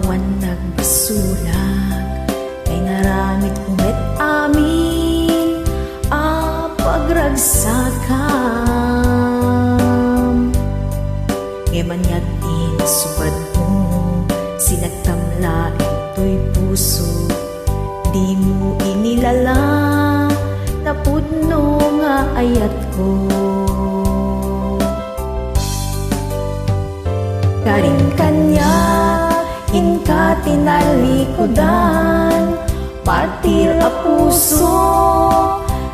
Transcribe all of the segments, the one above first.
awan nagbasulag, kay naramit umet amin a pagragsakam. Ngemanyag insubad mo, sinagtamla ito'y puso, di mo inilala, napudno nga ayat ko. Karing kanya, inka tinalikodan, martir a puso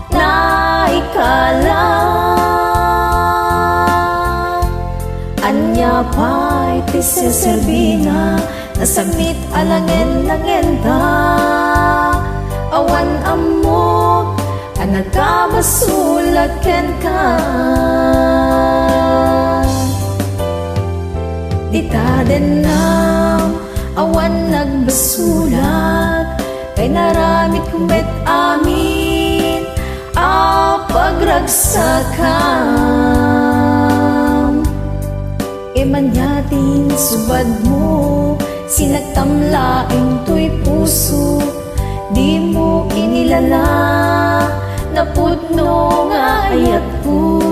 na ikalang. Anya pa'y tiseservina, nasamit alangen-langen ta, awan amok, anagkabasulat ken ka. Dita den now, awan nagbasulat, kay naramit kumet amin a pagragsakam. Imanyatin subad mo, sinagtamlaing to'y puso, di mo inilala, napudno nga ayat ko.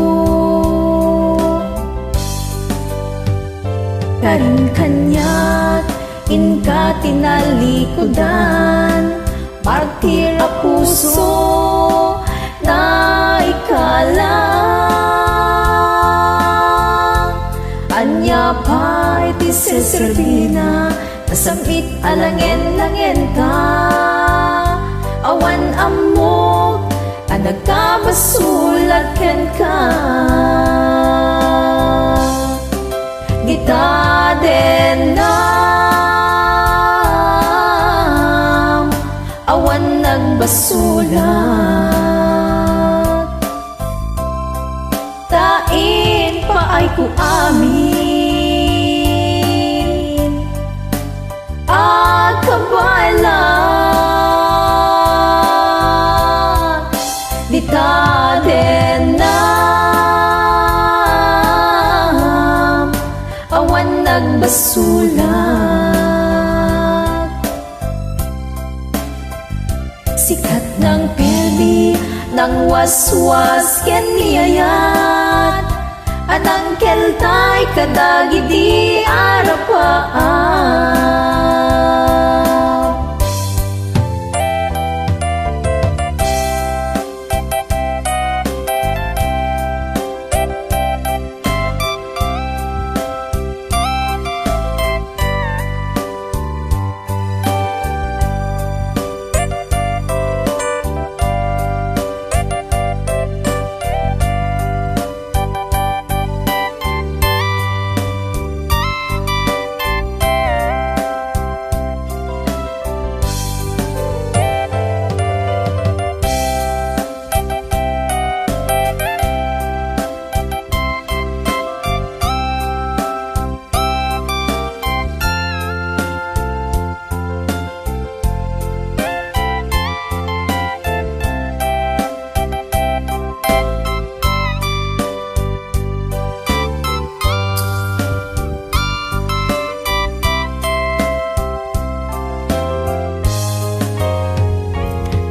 Karing kanyak, inka tinalikodan, martir a puso na ikalang. Anya pa'y tiseservina, nasamit alangen-langen ta, awan amok, anagkabasulat ken ka. Dita den nam, awan nagbasulat, tain paay ko amin at kabalan. Dita den nam, awan nagbasulat. Sikat ng perdi, ng waswas ken niyayat, anang keltay kadagi di arapaan.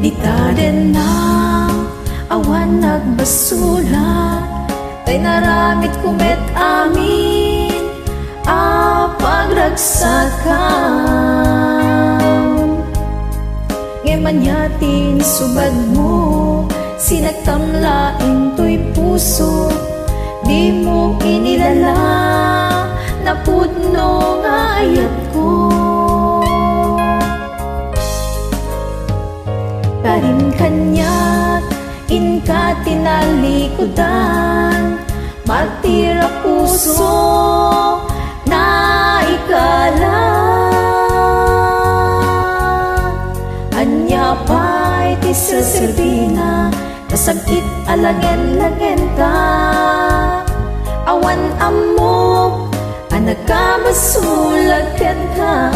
Dita den nam, awan nagbasulat, kay naramit kumet amin a pagragsakam. Ngemanyatin subad mo, sinagtamlaing to'y puso, di mo inilala, napudno nga ayat ko. Karing kanyak, inka tinalikodan, martir a puso na ikalang. Anya pa'y tiseservina, nasagit alangen-langen ta, awan amok, anagkabasulat ken ka.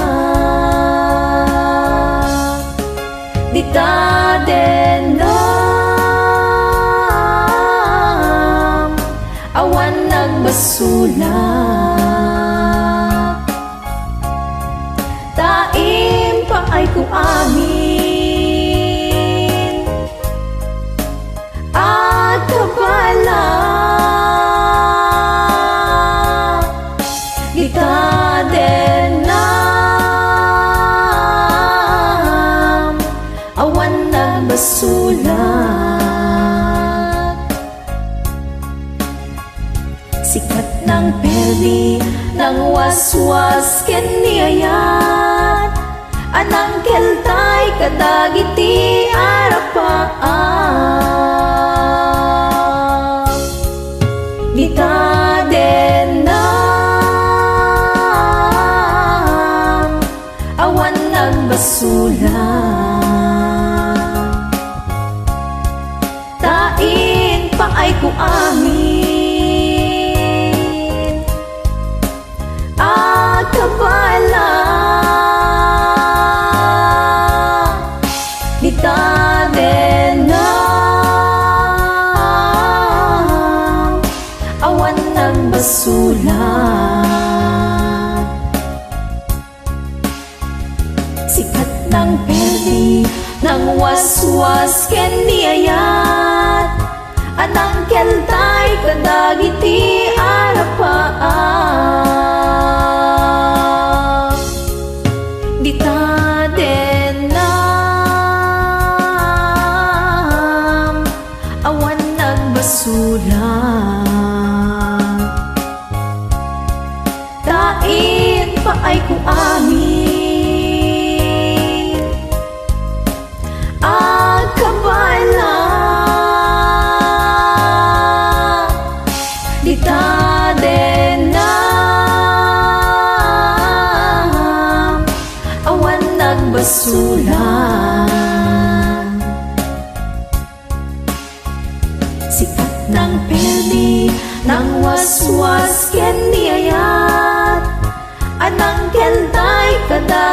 Dita den nam, awan nagbasulat, paay ko amin at kabala kita din awan nagbasulat. Sikat ng perdi ng waswas ken niyayat, anang keltay kadagiti arapaan. Kita din awan nagbasulat. Tain paay ko amin at kabala kita din awan nagbasulat. Sikat ng perdi ng waswas ken niyayat, anang keltay kadagiti arapaan. Dita din awan nagbasulat. Tain paay ko amin at kabala dita din awan nagbasulat. Sikat ng perdi ng waswas ken niyayat, anang keltay kada